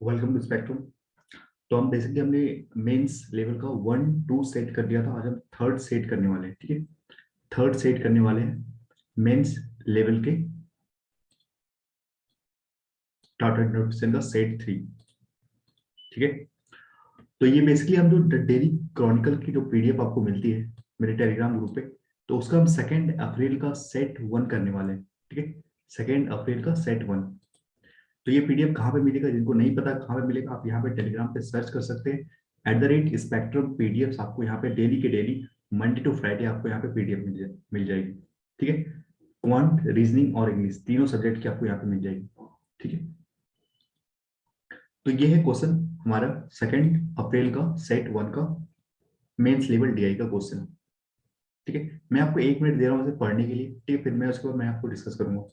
Welcome to spectrum. तो हम basically हमने मेंस लेवल का 1 2 सेट कर दिया था। आज हम थर्ड सेट करने वाले हैं। ठीक है, थर्ड सेट करने वाले हैं मेंस लेवल के टाटा इंट्रोडक्शन का सेट 3। ठीक है, तो ये बेसिकली हम जो डेली क्रॉनिकल की जो पीडीएफ आपको मिलती है मेरे टेलीग्राम ग्रुप पे, तो उसका हम 2 अप्रैल का सेट 1 करने वाले हैं। ठीक है, 2 अप्रैल का सेट 1। तो ये पीडीएफ कहाँ पे मिलेगा, जिनको नहीं पता कहाँ पे मिलेगा, आप यहाँ पे टेलीग्राम पे सर्च कर सकते हैं @स्पेक्ट्रम पीडीएफ। आपको यहाँ पे डेली के डेली मंडे टू फ्राइडे आपको यहाँ पे पीडीएफ मिल जाएगी। ठीक है, क्वांट, रीजनिंग और इंग्लिश तीनों सब्जेक्ट की आपको यहाँ पे मिल जाएगी। ठीक है, तो ये है क्वेश्चन हमारा 2 अप्रैल का सेट 1 का मेंस लेवल डीआई का क्वेश्चन। ठीक है, मैं आपको 1 मिनट दे रहा हूँ इसे पढ़ने के लिए। ठीक है, फिर मैं उसके बाद मैं आपको डिस्कस करूंगा।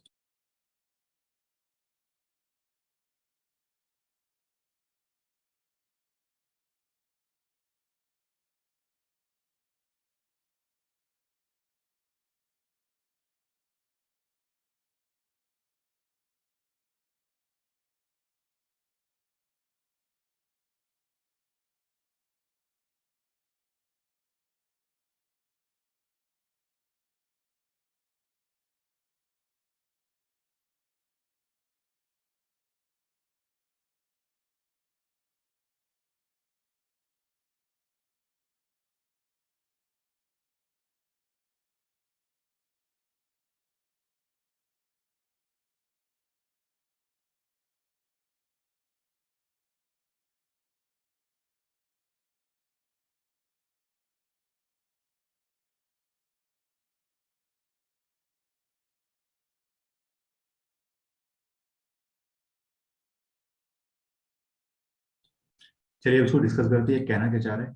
चलिए उसको डिस्कस करते हैं, कहना क्या चाह रहे हैं।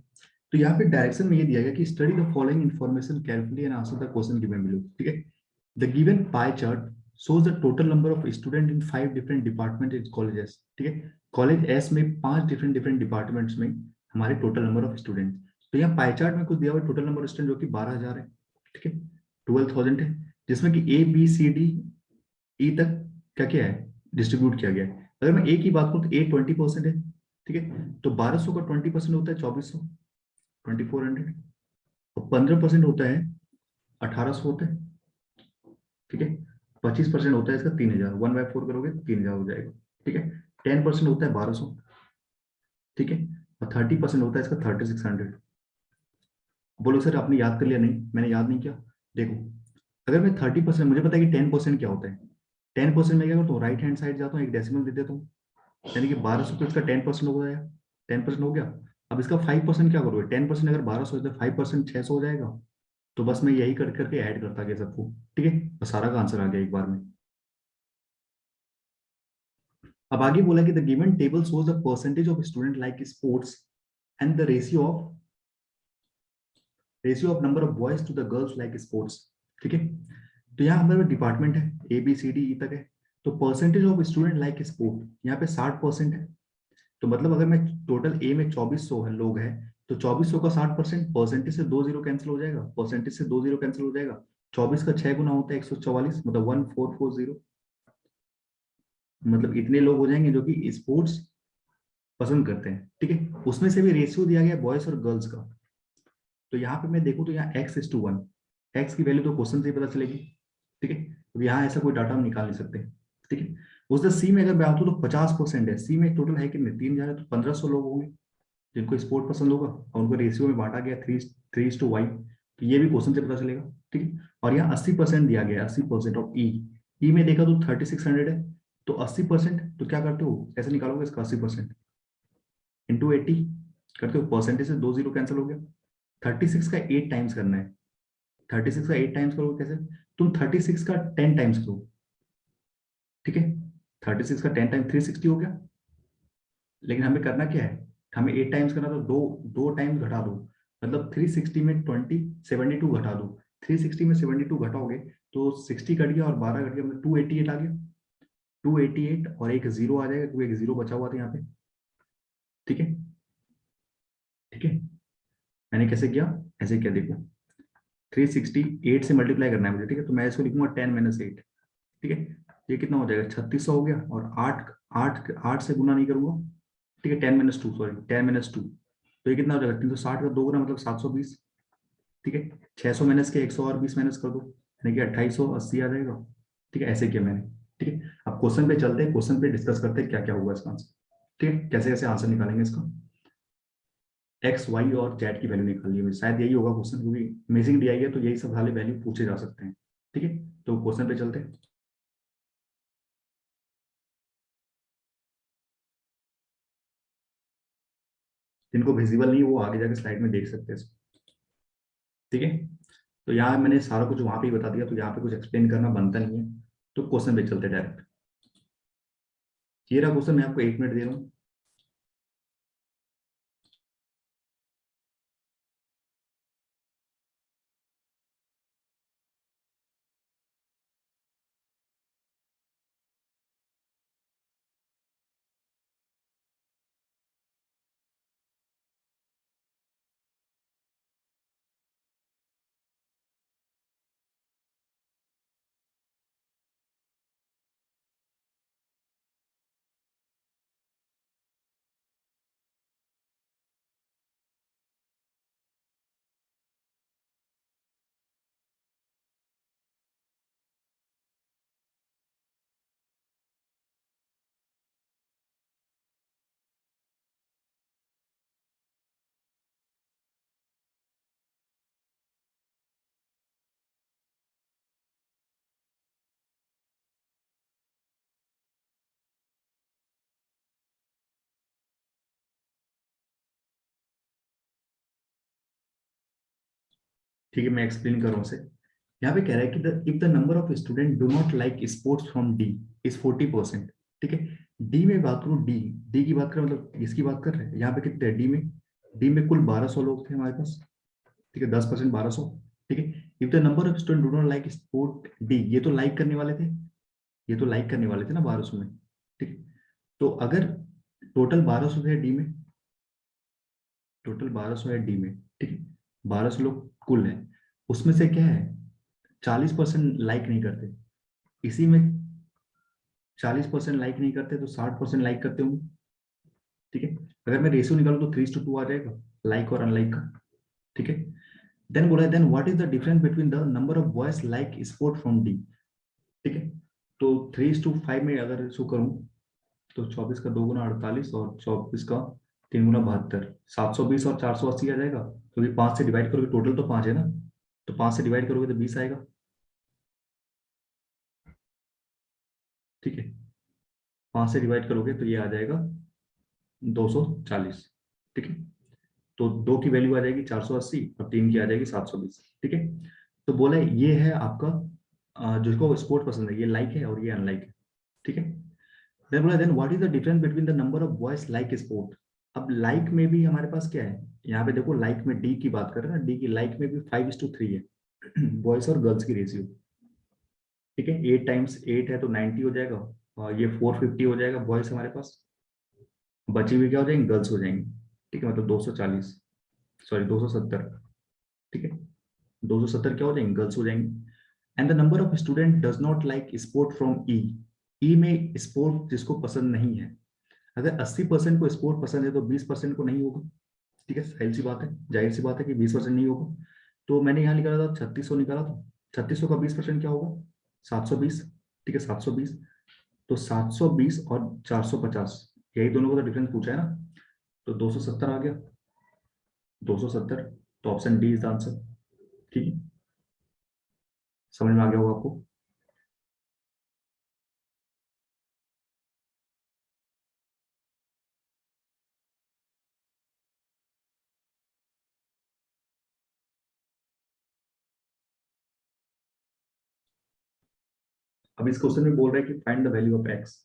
तो यहाँ पे डायरेक्शन में ये दिया गया कि study the following information carefully and answer the question given below. ठीक है, the given pie chart shows the total number of student in 5 different department in colleges। ठीक है, कॉलेज एस में 5 डिफरेंट डिपार्टमेंट्स में हमारे टोटल नंबर ऑफ स्टूडेंट। तो यहाँ pie chart में कुछ दिया हुआ टोटल नंबर ऑफ स्टूडेंट जो कि 12,000 है। ठीक है, 12,000 है, जिसमें कि A B C D E तक क्या क्या है, डिस्ट्रीब्यूट किया गया है। अगर मैं ए की बात करूँ तो ए 20% है। ठीक है, तो 1200 का 20% होता है 2400, 2400। और 15% होता है 1800 होता है। ठीक है, 25% होता है इसका 3000, 1/4 करोगे तो 3000 हो जाएगा। ठीक है, 10% होता है 1200। ठीक है, और 30% होता है इसका 3600। बोलो सर आपने याद कर लिया? नहीं, मैंने याद नहीं किया। देखो, अगर मैं 30%, मुझे पता है कि 10% क्या होता है। 10% में क्या करता हूँ, राइट हैंड साइड जाता हूँ, एक डेसिमल दे देता हूँ, यानी कि 1200 तो इसका 10% हो गया। 10% हो गया। अब इसका 5% क्या करोगे, 10% अगर 1200 है तो 5% 600 हो जाएगा। तो बस मैं यही कर करके ऐड करता गया सबको। ठीक है, बस सारा का आंसर आ गया एक बार में। अब आगे बोला कि the given table shows the percentage of student like sports and the ratio of number of boys to the girls like sports. ठीक है, तो यहाँ हमारे डिपार्टमेंट है A B C D E तक है। तो percentage of student like sport यहाँ पे 60% है। तो मतलब अगर मैं टोटल ए में 2400 है लोग हैं, तो 2400 का 60%, परसेंटेज से 2 जीरो कैंसिल हो जाएगा, परसेंटेज से 2 जीरो कैंसिल हो जाएगा। 24 का 6 गुना होता है 144, मतलब 1440। मतलब इतने लोग हो जाएंगे जो कि स्पोर्ट्स पसंद करते हैं। ठीक है, उसमें से भी रेशियो दिया गया बॉयज और गर्ल्स का। तो यहाँ पे मैं देखूँ तो यहाँ x:1, एक्स की वैल्यू तो क्वेश्चन से ही पता चलेगी। ठीक है, तो यहाँ ऐसा कोई डाटा हम निकाल नहीं सकते। ठीक है, उससे सी में अगर मैं आऊँ तो 50% है। सी में टोटल है कि नहीं, 3000 है, तो 1500 लोग होंगे जिनको स्पोर्ट पसंद होगा, और उनको रेशियो में बांटा गया 3:3 तो ये भी क्वेश्चन से पता चलेगा। ठीक है, और यहाँ 80% दिया गया है, 80% ऑफ ई। ई में देखा तो 3600 है, तो 80%, तो क्या करते हो, ऐसे निकालोगे इसका 80% इंटू 80 करते हो, परसेंटेज से 2 जीरो कैंसिल हो गया। 36 का 8 टाइम्स करना है। 36 का 8 टाइम्स करोगे कैसे, तुम 36 का 10 टाइम्स करो। ठीक है, 36 का 10 टाइम 360 हो गया। लेकिन हमें करना क्या है, हमें 8 टाइम्स करना, तो दो दो टाइम्स घटा दो। मतलब 360 में 72 घटा दो। 360 में 72 घटाओगे तो 60 कट गया और 12 घट गया, मतलब 288 आ गया। 288 और एक जीरो आ जाएगा क्योंकि एक जीरो बचा हुआ था यहाँ पे। ठीक है, ठीक है, मैंने कैसे किया, ऐसे किया देखो। 368 से मल्टीप्लाई करना है मुझे। ठीक है, तो मैं इसको लिखूंगा 10 - 8। ठीक है, ये कितना हो जाएगा, 3600 हो गया। और आठ आठ आठ से गुना नहीं करूंगा ठीक है, 10 - 2, सॉरी 10 - 2, तो ये कितना हो जाएगा 360 का 2 गुना मतलब 720। ठीक है, 600 माइनस के 100 और 20 माइनस कर दो, यानी कि 2880 आ जाएगा। ठीक है, ऐसे किया मैंने। ठीक है, अब क्वेश्चन पे चलते हैं, क्वेश्चन पे डिस्कस करते हैं क्या क्या होगा इसका आंसर। ठीक है, कैसे कैसे आंसर निकालेंगे इसका। एक्स वाई और जेड की वैल्यू निकालनी है, शायद यही होगा क्वेश्चन, क्योंकि इमेजिंग दिया गया तो यही सब वाले वैल्यू पूछे जा सकते हैं। ठीक है, तो क्वेश्चन पे चलते हैं। जिनको विजिबल नहीं है वो आगे जाके स्लाइड में देख सकते हैं इसको। ठीक है, तो यहाँ मैंने सारा कुछ वहां पे ही बता दिया, तो यहाँ पे कुछ एक्सप्लेन करना बनता नहीं है। तो क्वेश्चन पे चलते डायरेक्ट। ये रहा क्वेश्चन, मैं आपको 1 मिनट दे रहा हूँ। ठीक है, मैं एक्सप्लेन कर रहा हूँ उसे। यहाँ पे कह रहा है कि if the number of student do not like sports from D is 40%। ठीक है, डी में बात करूँ, डी डी की बात करें, मतलब इसकी बात कर रहे हैं यहाँ पे कितने डी में कुल 1200 लोग थे हमारे पास। ठीक है, 10% 1200। ठीक है, if the number of student do not like sport D, ये तो लाइक करने वाले थे, ये तो लाइक करने वाले थे ना 1200 में। ठीक है, तो अगर टोटल 1200 थे डी में, टोटल 1200 है डी में। ठीक है, 1200 लोग कुल है, उसमें से क्या है 40% लाइक नहीं करते, इसी में 40% लाइक नहीं करते तो 60% लाइक करते होंगे। ठीक है, अगर मैं रेशियो निकालू तो 3:2 आ जाएगा, लाइक और अनलाइक का। ठीक है, देन बोला then what is the difference between the number of boys like sport from D. ठीक है, तो 3:5 में अगर इसको करूं तो 24 का 2 गुना 48 और 24 का 3 गुना 72, 720 और 480 आ जाएगा, क्योंकि 5 से डिवाइड करोगे, टोटल तो 5 है ना, तो 5 से डिवाइड करोगे तो 20 आएगा। ठीक है, 5 से डिवाइड करोगे तो ये आ जाएगा 240। ठीक है, तो 2 की वैल्यू आ जाएगी 480 और 3 की आ जाएगी 720। ठीक है, तो बोला ये है आपका जिसको स्पोर्ट पसंद है, ये लाइक है और ये अनलाइक है। ठीक है, देन बोला then what is the difference between the number of boys like sport. अब लाइक में भी हमारे पास क्या है, यहाँ पे देखो लाइक में डी की बात करें ना, डी की लाइक में भी 5:3 है बॉयज और गर्ल्स की रेशियो। ठीक है, 8 टाइम्स 8 है तो 90 हो जाएगा, और ये 450 हो जाएगा बॉयज हमारे पास, बची हुई क्या हो जाएंगे, गर्ल्स हो जाएंगी। ठीक है, मतलब 240, सॉरी 270। ठीक है, 270 क्या हो जाएंगे, गर्ल्स हो जाएंगे। And the number of student does not like sport from E, E में स्पोर्ट जिसको पसंद नहीं है, अगर 80% को स्पोर्ट पसंद है तो 20% को नहीं होगा। ठीक है, जाहिर सी बात है, जाहिर सी बात है कि 20% नहीं होगा। तो मैंने यहाँ निकाला था 3600 निकाला था, 3600 का 20% क्या होगा, 720। ठीक है, 720, तो 720 और 450, यही दोनों का तो डिफरेंस पूछा है ना, तो 270 आ गया, 270। तो option D is the answer. ठीक है, समझ में आ गया होगा आपको। अब इस क्वेश्चन में बोल रहा है कि find the value of x,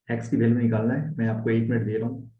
x की वैल्यू निकालना है, मैं आपको 1 मिनट दे रहा हूँ।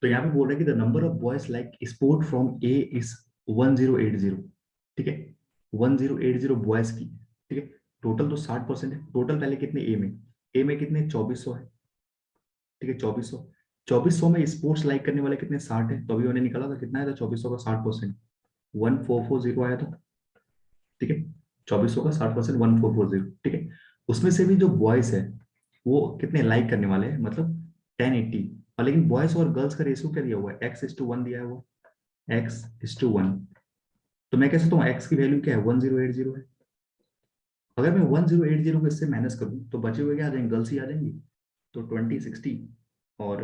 तो यहाँ पे बोल रहा है कि the number of boys like sport from A is 1080, ठीक है, 1080 बॉयज की, ठीक है, टोटल तो 60% है, टोटल पहले कितने ए में कितने 2400 है, ठीक है 2400 में स्पोर्ट्स लाइक करने वाले कितने 60 है, तो अभी मैंने निकाला था कितना है, था 2400 का 60%, 1440 आया था, ठीक है, 2400 का 60%, 1440, ठीक है, उसमें से भी जो बॉयज है वो कितने लाइक करने वाले हैं, मतलब 1080, और लेकिन बॉयज और गर्ल्स का रेशियो क्या दिया हुआ है, x:1 दिया है वो, x:1, तो मैं कह सकता हूँ x की वैल्यू क्या है, 1080 है। अगर मैं 1080 को इससे माइनस करूँ तो बचे हुए क्या आ जाएंगे, गर्ल्स ही आ जाएंगी, तो 2060 और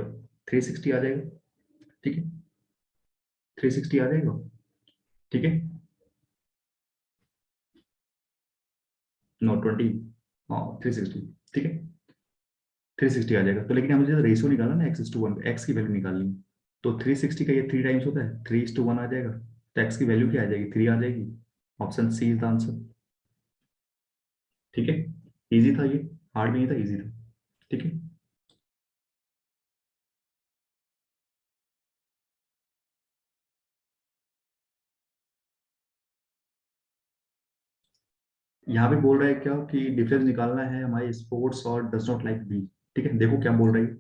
360 आ जाएगा, ठीक है, 360 आ जाएगा, ठीक है, नो 20, हाँ 360, ठीक है, 360 आ जाएगा, तो लेकिन हमें जो रेशियो निकाला ना x:1, एक्स की वैल्यू निकालनी है, तो 360 का ये 3 टाइम्स होता है, 3:1 आ जाएगा, तो एक्स की वैल्यू क्या आ जाएगी, 3 आ जाएगी, option C is the answer, ठीक है, इजी था ये, हार्ड भी नहीं था, इजी था, ठीक है। यहाँ पे बोल रहा है क्या कि डिफरेंस निकालना है हमारे स्पोर्ट्स और डज नॉट लाइक बी, ठीक है, देखो क्या बोल रही है।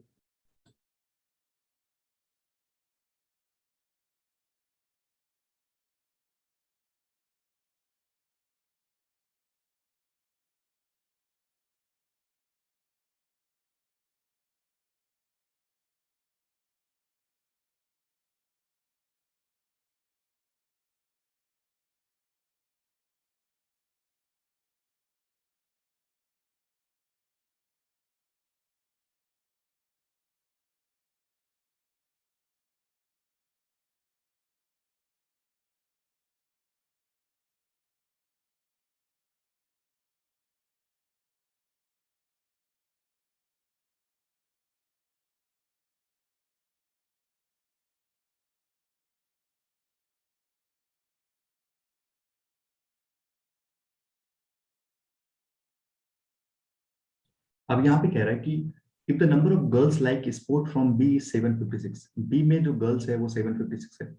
अब यहाँ पे कह रहा है कि if the number of girls like sport from B 756, B में जो गर्ल्स है वो 756 है,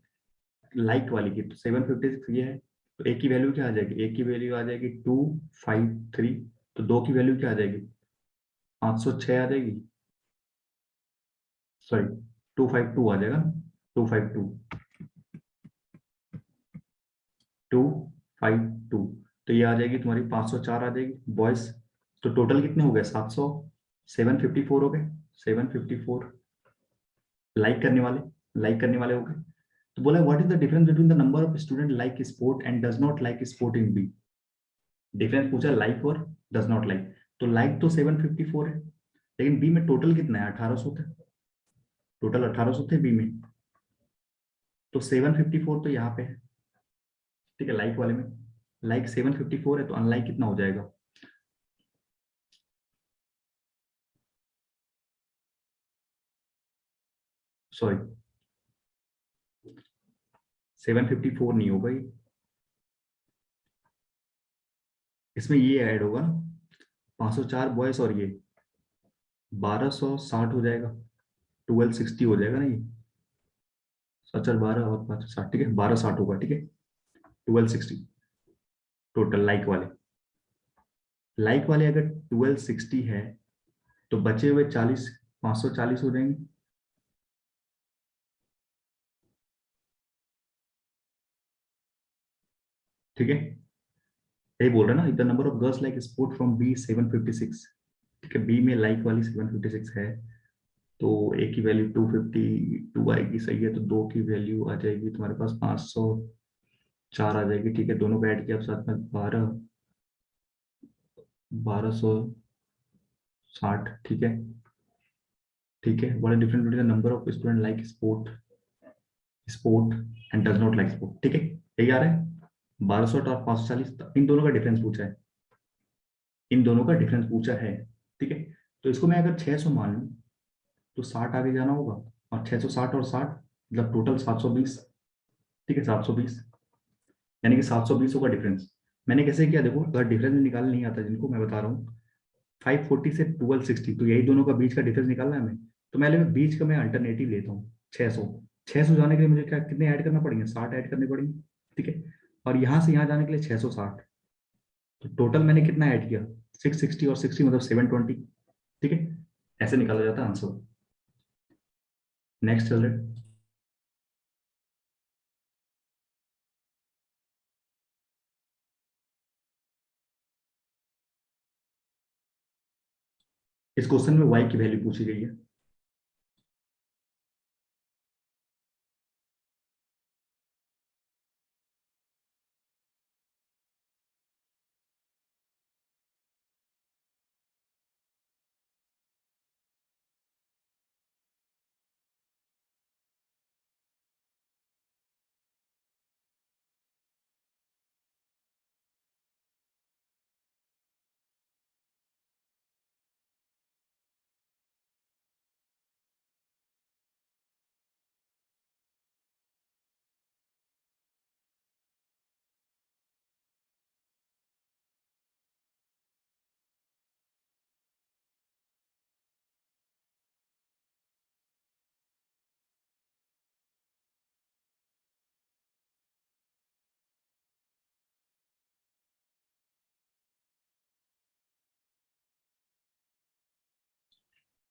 लाइक वाली की, तो 756 ये है, तो ए की वैल्यू क्या आ जाएगी, ए की वैल्यू आ जाएगी 253, तो दो की वैल्यू क्या आ जाएगी, 506 आ जाएगी, सॉरी 252 आ जाएगा, 252, 252, तो ये आ जाएगी तुम्हारी 504 आ जाएगी बॉयज, तो टोटल कितने हो गए 700, 754 हो गए, 754 लाइक करने वाले हो गए। तो बोला what is the difference between the number of student like sport and does not like sport in B, difference पूछा लाइक और डज नॉट लाइक, तो लाइक तो 754 है, लेकिन बी में टोटल कितना है, 1800 थे, टोटल 1800 थे बी में, तो 754 तो यहाँ पे है, ठीक है, लाइक वाले में, लाइक 754 है, तो अनलाइक कितना हो जाएगा, सॉरी 754 नहीं होगा ये, इसमें ये ऐड होगा ना, 504 बॉयस और ये 1260 हो जाएगा, 1260 हो जाएगा ना ये, 12 और 560, ठीक है 1260 होगा, ठीक है, 1260 टोटल लाइक वाले अगर 1260 है, तो बचे हुए 40, 540 हो जाएंगे, ठीक है, यही बोल रहा है ना, the number of girls like sport from B 756, ठीक है, बी में लाइक वाली 756 है, तो ए की वैल्यू 252 आएगी, सही है, तो दो की वैल्यू आ जाएगी तुम्हारे पास 504 आ जाएगी, ठीक है, दोनों को ऐड किया अब साथ में 1260, ठीक है, ठीक है, what is difference between the number of student like sport and does not like sport, ठीक है, यही आ रहा है 1200 और 540, इन दोनों का डिफरेंस पूछा है, इन दोनों का डिफरेंस पूछा है, ठीक है, तो इसको मैं अगर 600 मान लूं, तो 60 आगे जाना होगा, और 660 और 60 मतलब टोटल 720, ठीक है 720, यानी कि 720 का डिफरेंस, मैंने कैसे किया देखो, अगर डिफरेंस निकालना नहीं आता जिनको, मैं बता रहा हूँ 540 से 1260, तो यही दोनों का बीच का डिफरेंस निकालना है हमें, तो मैं बीच का मैं अल्टरनेटिव लेता हूँ, 600। 600 जाने के लिए मुझे क्या कितने ऐड करना पड़ेंगे, 60 ऐड करने पड़ेंगे, ठीक है। और यहाँ से यहाँ जाने के लिए 660, तो टोटल मैंने कितना ऐड किया, 660 और 60 मतलब 720, ठीक है। ऐसे निकाला जाता है आंसर। नेक्स्ट चल रहे, इस क्वेश्चन में y की वैल्यू पूछी गई है।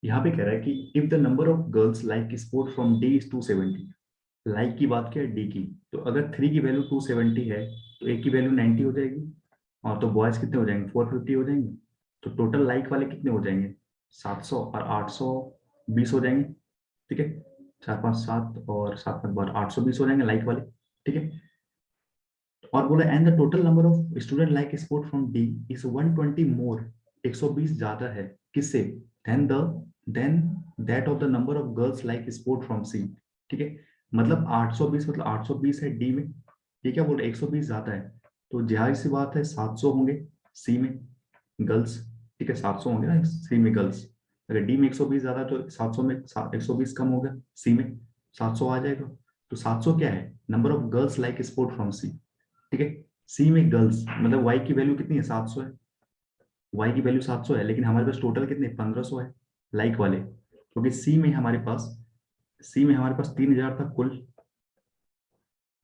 यहाँ पे कह रहा है कि if the number of girls like sport from D is 270, like की बात किया डी की, तो अगर 3 की वैल्यू 270 है तो ए की वैल्यू 90 हो जाएगी, और तो बॉयज कितने हो जाएंगे, 450 हो जाएंगे। तो टोटल लाइक वाले कितने हो जाएंगे, 700 और 820 हो जाएंगे, ठीक है। 4 5 7 और 7 5 12 820 हो जाएंगे लाइक वाले, ठीक है। और बोला and the total number of student like sport from D is 120 more, 120 ज्यादा है किससे, then the then that of the number of girls like sport from C, ठीक है। मतलब 820 मतलब 820 है डी में, ये क्या बोल रहे 120 ज्यादा है, तो जाहिर सी बात है 700 होंगे सी में गर्ल्स, ठीक है। 700 होंगे ना सी में गर्ल्स, अगर डी में 120 ज्यादा है तो 700 में 120 कम होगा, सी में 700 आ जाएगा। तो 700 क्या है, number of girls like sport from C, ठीक है। सी में गर्ल्स मतलब वाई की वैल्यू कितनी है, 700 है, वाई की वैल्यू 700 है, लेकिन हमारे पास टोटल कितने 1500 है लाइक वाले, क्योंकि सी में हमारे पास 3000 था कुल,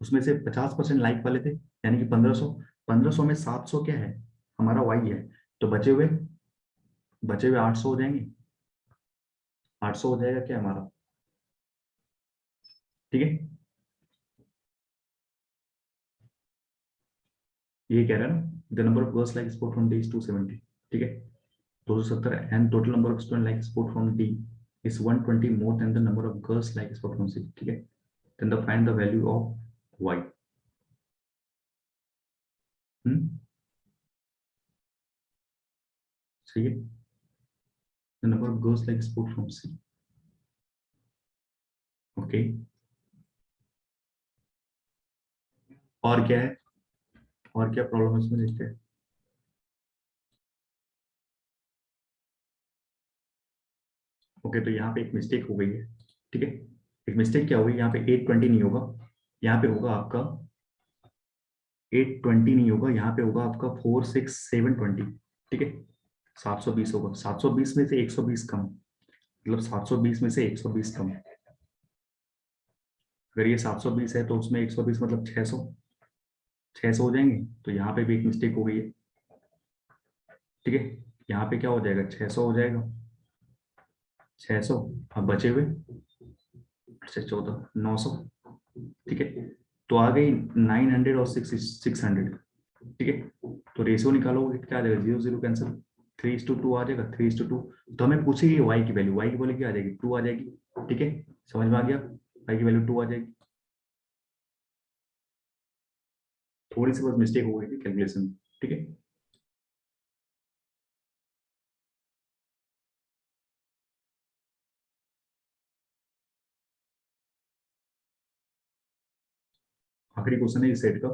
उसमें से 50% लाइक वाले थे, यानी कि 1500, 1500 में 700 क्या है, हमारा वाई है, तो बचे हुए 800 हो जाएंगे, 800 हो जाएगा क्या हमारा, ठीक है। ये कह रहा है ना, the number of girls like sport from D is 270, ठीक है। 270 and total number of student like sport from D is 120 more than the number of girls like sport from C, ठीक है। then the find the value of y, सही है, the number of girls like sport from C, okay. और क्या है, और क्या problem है इसमें देखते हैं। ओके तो यहाँ पे एक मिस्टेक हो गई है, ठीक है। एक मिस्टेक क्या हुई, यहाँ पे 820 नहीं होगा, यहाँ पे होगा आपका 820 नहीं होगा, यहाँ पे होगा आपका 46720, ठीक है। 720 होगा, 720 में से 120 कम, मतलब 720 में से 120 कम, अगर ये 720 है तो उसमें 120 मतलब 600, 600 हो जाएंगे, तो यहाँ पे भी एक मिस्टेक हो गई है, ठीक है। यहाँ पे क्या हो जाएगा, 600 हो जाएगा, 600, अब बचे हुए 14 900, ठीक है। तो आ गई 900 और 600, ठीक है। तो रेशियो निकालोगे क्या आ जाएगा, 0 0 कैंसिल, 3:2 आ जाएगा, 3:2। तो हमें पूछेगी वाई की वैल्यू, वाई की वैल्यू क्या आ जाएगी, 2 आ जाएगी, ठीक है। समझ में आ गया, वाई की वैल्यू 2 आ जाएगी। थोड़ी सी बहुत मिस्टेक हो गई थी कैलकुलेशन में, ठीक है। आखिरी क्वेश्चन है इस सेट का।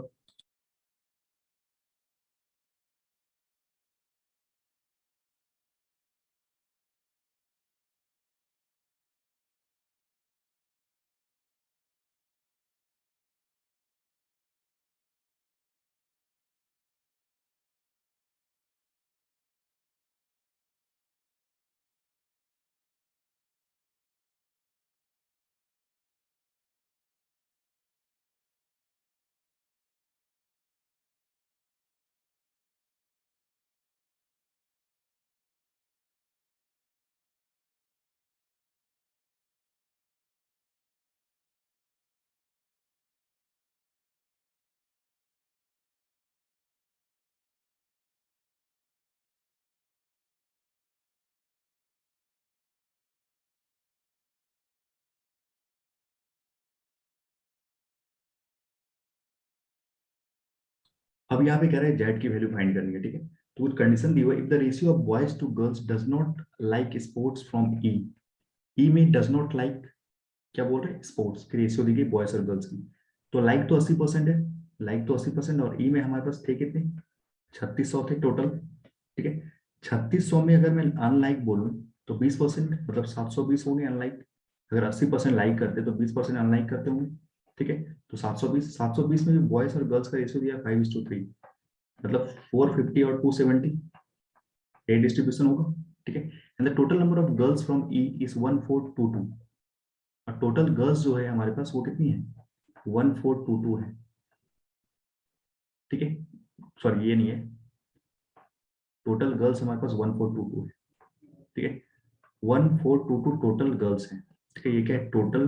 अब यहाँ पे कह रहा है जेड की वैल्यू फाइंड करनी है, ठीक है। तो कुछ कंडीशन दी हुई है, if the ratio of boys to girls does not like sports from E, E में डज नॉट लाइक क्या बोल रहे हैं, स्पोर्ट्स की रेशियो दी गई बॉयज और गर्ल्स की। तो लाइक तो 80% है, लाइक तो 80%, और ई में हमारे पास थे कितने, 3600 थे टोटल, ठीक है। 3600 में अगर मैं अनलाइक बोलूं तो 20%, मतलब 720 होंगे अनलाइक। अगर 80% लाइक करते तो 20% अनलाइक करते होंगे, ठीक है। तो 720 में भी बॉयज और गर्ल्स का रेशियो दिया 5:3, मतलब 450 और 270 ए डिस्ट्रीब्यूशन होगा, ठीक है। And the total number of girls from E is 1422, और टोटल गर्ल्स जो है हमारे पास वो कितनी है, 1422 है, ठीक है। सॉरी ये नहीं है, टोटल गर्ल्स हमारे पास 1422 है, ठीक है। 1422 टोटल गर्ल्स हैं, ठीक है। ये क्या है, टोटल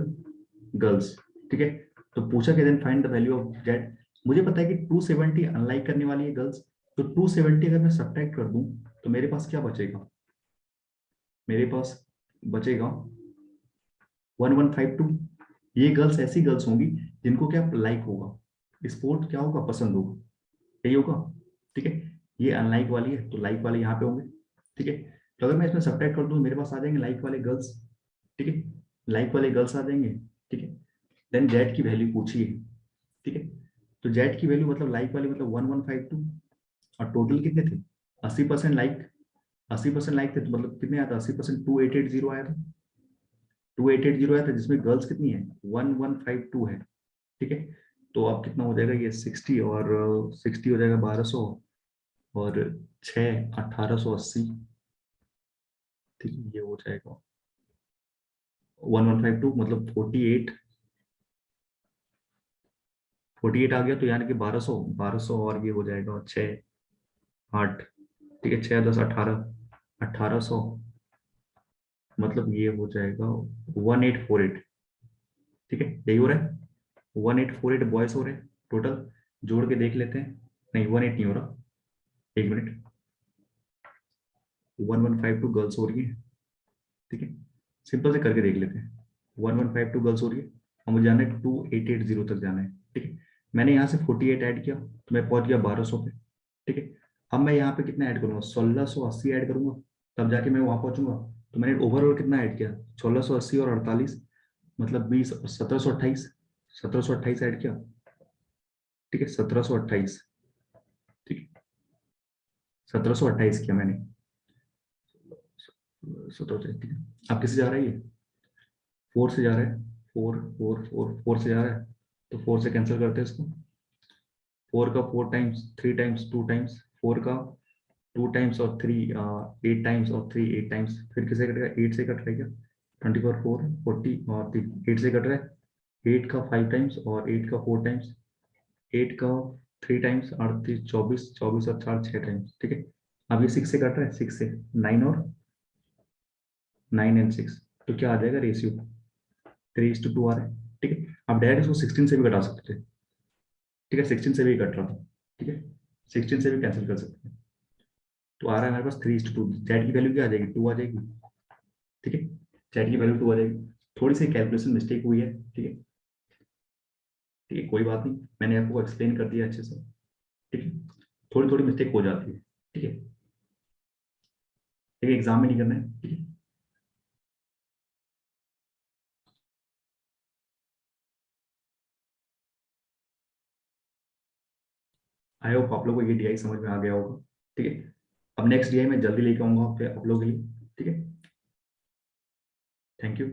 गर्ल्स, ठीक है। तो पूछा कि then find the value of Z. मुझे पता है कि 270 अनलाइक करने वाली है गर्ल्स, तो 270 अगर मैं सब्ट्रैक्ट कर दूं तो मेरे पास क्या बचेगा, मेरे पास बचेगा 1152। ये गर्ल्स ऐसी गर्ल्स होंगी जिनको क्या लाइक होगा, स्पोर्ट क्या होगा, पसंद होगा, यही होगा, ठीक है। ये अनलाइक वाली है तो लाइक वाले यहाँ पे होंगे, ठीक है। तो अगर मैं इसमें सब्ट्रैक्ट कर दूं मेरे पास आ जाएंगे लाइक वाले गर्ल्स, ठीक है। लाइक वाले गर्ल्स आ जाएंगे, ठीक है। देन जेड की वैल्यू पूछी है, ठीक है। तो जेड की वैल्यू मतलब लाइक वाली मतलब 1152, और टोटल कितने थे, 80% लाइक, 80% लाइक थे तो मतलब कितने आया था, 80% 2880 आया था, 2880 आया था, जिसमें गर्ल्स कितनी है, 1152 है, ठीक है। तो अब कितना हो जाएगा ये 60, और 60 हो जाएगा 1200, और 6 1880, ठीक है। ये हो जाएगा 1152 मतलब 48 आ गया, तो यानी कि 1200 और ये हो जाएगा 6 8, ठीक है, 6 10 18, 1800, मतलब ये हो जाएगा 1848, ठीक है। यही हो रहा है, 1848 बॉयज हो रहे हैं टोटल, जोड़ के देख लेते हैं, नहीं 18 नहीं हो रहा, एक मिनट, 1152 गर्ल्स हो रही है, ठीक है। सिंपल से करके देख लेते हैं, 1152 गर्ल्स हो रही है, और मुझे जाना है 2880 तक जाना है, ठीक है। मैंने यहाँ से 48 ऐड किया तो मैं पहुंच गया 1200 पे, ठीक है। अब मैं यहाँ पे कितना ऐड करूंगा, 1680 ऐड करूंगा, तब जाके मैं वहां पहुंचूंगा। तो मैंने ओवरऑल कितना ऐड किया, 1680 और 48, मतलब 20, 1728, 1728 ऐड किया, ठीक है, 1728, ठीक है, 1728 किया मैंने, 1728, ठीक है। अब किससे जा रहा है ये, 4 से जा रहा है, 4 से जा रहा है, तो 4 से कैंसिल करते हैं इसको, 4 का 4 टाइम्स, 3 टाइम्स, 2 टाइम्स, 4 का 2 टाइम्स और 3 8 टाइम्स, और 3 8 टाइम्स, फिर किसे कटेगा, 8 से कट रहा है क्या, 24 4 40, और 8 से कट रहा है, 8 का 5 टाइम्स और 8 का 4 टाइम्स, 8 का 3 टाइम्स, 38 24, 24 और 4 6 टाइम्स, ठीक है। अब ये 6 से कट रहा है, 6 से 9, और 9 एंड 6, तो क्या आ जाएगा रेशियो, 3:2 आ रहा है, ठीक है। आप डायरेक्ट इसको 16 से भी घटा सकते थे, ठीक है, 16 से भी कट रहा था, ठीक है, 16 से भी कैंसिल कर सकते हैं। तो आ रहा है हमारे पास 3:2, जेड की वैल्यू क्या आ जाएगी, 2 आ जाएगी, ठीक है। जेड की वैल्यू 2 आ जाएगी, थोड़ी सी कैलकुलेशन मिस्टेक हुई है, ठीक है, ठीक है, कोई बात नहीं, मैंने आपको एक्सप्लेन कर दिया अच्छे से, ठीक है। थोड़ी थोड़ी मिस्टेक हो जाती है, ठीक है, ठीक है, एग्जाम में नहीं करना है, ठीक है। आई होप आप लोगों को ये डीआई समझ में आ गया होगा, ठीक है। अब नेक्स्ट डीआई मैं जल्दी लेके आऊंगा आप लोगों के लिए, ठीक है। Thank you.